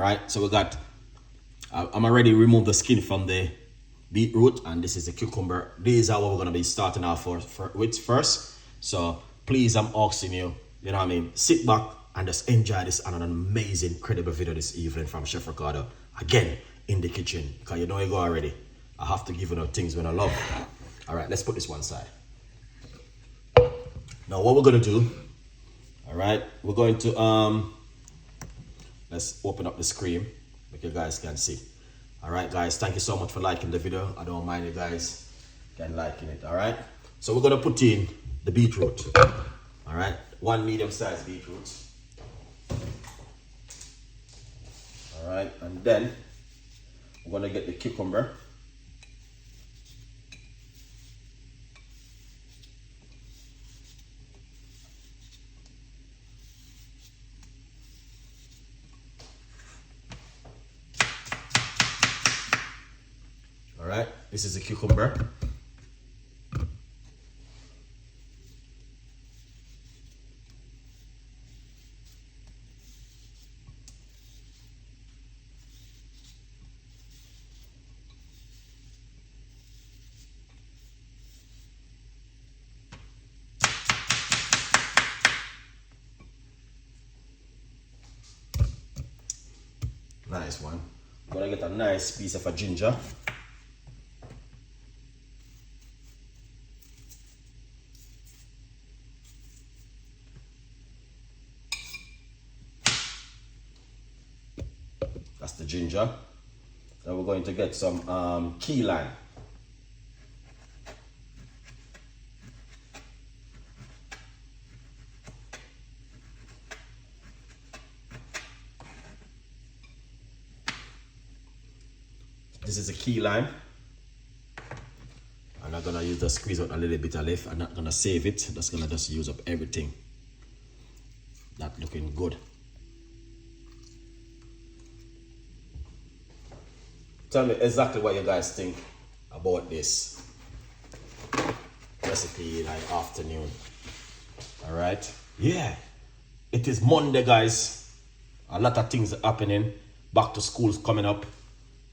right, so we got, I'm already removed the skin from the beetroot, and this is the cucumber. These are what we're gonna be starting off with first. So please, I'm asking you, you know what I mean, sit back and just enjoy this and an amazing, incredible video this evening from Chef Ricardo. Again, in the kitchen, because you know you go already. I have to give you things when I love. All right, let's put this one side. Now what we're gonna do, all right, we're going to, let's open up the screen, make you guys can see. All right, guys, thank you so much for liking the video. I don't mind you guys can liking it, all right? So we're gonna put in the beetroot, all right? 1 medium-sized beetroot. All right, and then we're gonna get the cucumber. All right, this is the cucumber. Nice one. I'm gonna get a nice piece of a ginger. That's the ginger. Now we're going to get some key lime. This is a key lime. I'm not gonna use the squeeze out a little bit of left. I'm not gonna save it. That's gonna just use up everything. That looking good. Tell me exactly what you guys think about this recipe like afternoon. All right. Yeah, it is Monday, guys. A lot of things are happening. Back to school's coming up.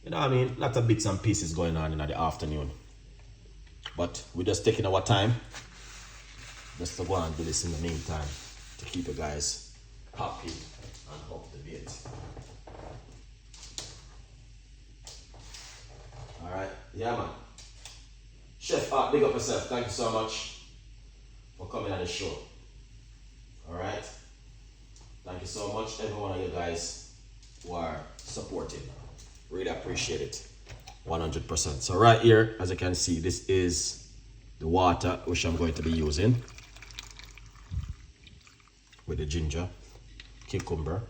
You know what I mean? Lots of bits and pieces going on in the afternoon. But we're just taking our time just to go and do this in the meantime to keep you guys happy and up to date. All right, yeah, man. Chef, big up yourself. Thank you so much for coming on the show. All right. Thank you so much, every one of you guys who are supporting. Really appreciate it. 100%. So right here, as you can see, this is the water which I'm going to be using with the ginger, cucumber,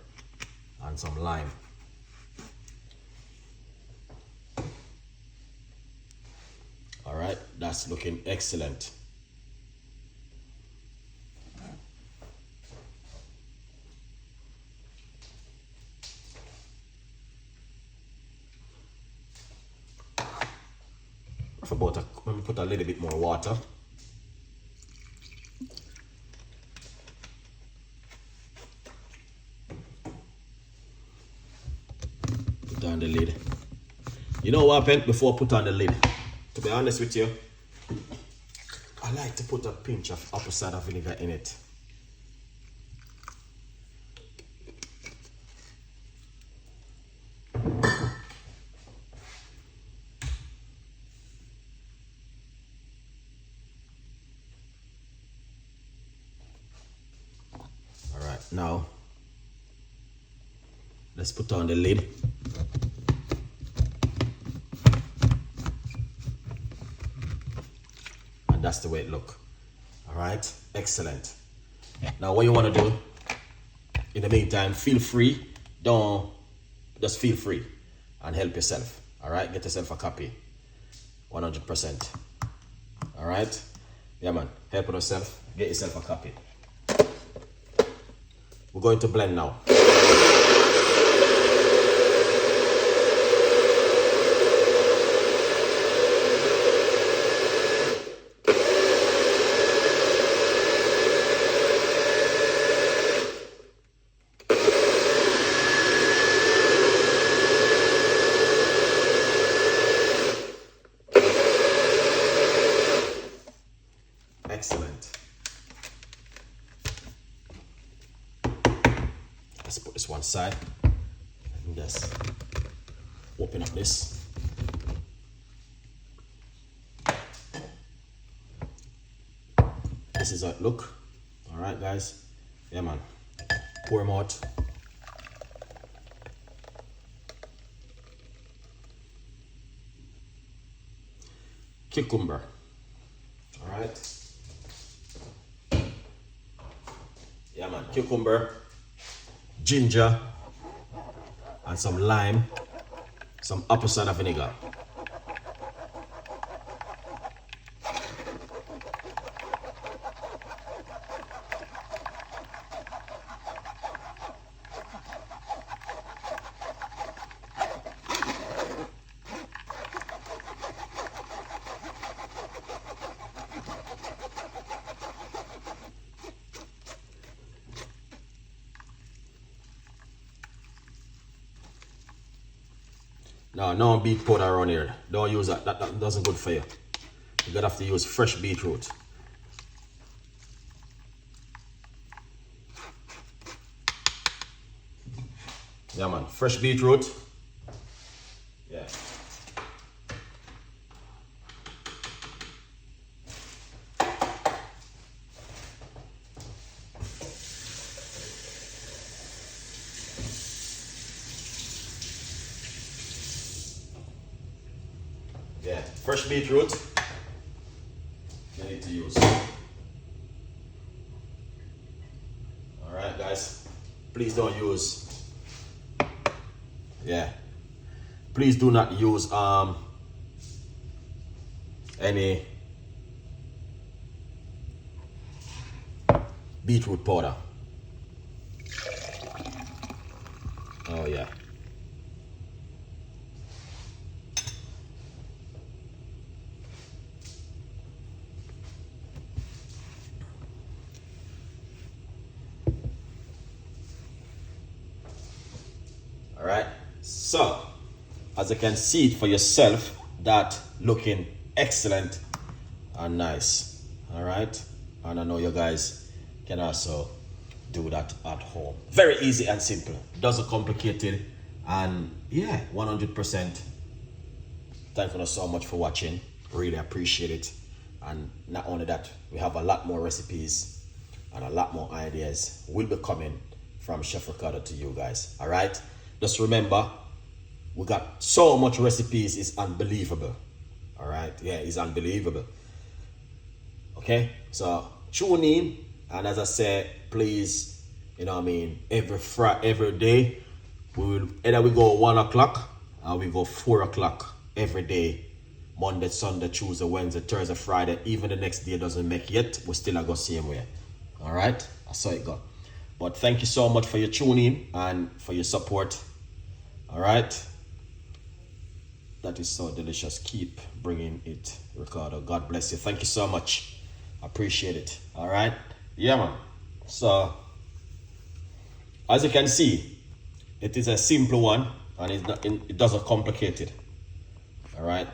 and some lime. All right, that's looking excellent. Let me put a little bit more water. Put on the lid. You know what happened before I put on the lid? To be honest with you, I like to put a pinch of apple cider vinegar in it. All right, now let's put on the lid. That's the way it look. All right, excellent. Now what you want to do in the meantime, feel free, just feel free and help yourself. All right, get yourself a copy. 100%. All right, yeah, man, help yourself, get yourself a copy. We're going to blend now. one side. Just open up this. This is how it look. All right, guys. Yeah, man. Pour them out. Cucumber. All right. Yeah, man. Cucumber, ginger, and some lime, some apple cider vinegar. No beet powder around here. Don't use that. That doesn't good for you. You're gonna have to use fresh beetroot. Yeah, man. Fresh beetroot. Yeah. Yeah, fresh beetroot you need to use. Alright, guys, please don't use, please do not use any beetroot powder. Oh yeah. All right, so as you can see it for yourself, that looking excellent and nice. All right, and I know you guys can also do that at home. Very easy and simple, doesn't complicate it. And yeah, 100%. Thank you so much for watching, really appreciate it. And not only that, we have a lot more recipes and a lot more ideas will be coming from Chef Ricardo to you guys. All right, just remember, we got so much recipes, it's unbelievable. All right, yeah, it's unbelievable. Okay, so tune in, and as I said, please, you know what I mean, every day we will either we go 1 o'clock or we go 4 o'clock every day. Monday, Sunday, Tuesday, Wednesday, Thursday, Friday. Even the next day doesn't make yet, we still go same way. All right, that's how it go. But thank you so much for your tuning and for your support. All right, that is so delicious. Keep bringing it, Ricardo. God bless you. Thank you so much. Appreciate it. All right, yeah, man. So as you can see, it is a simple one, and it doesn't complicate it. All right.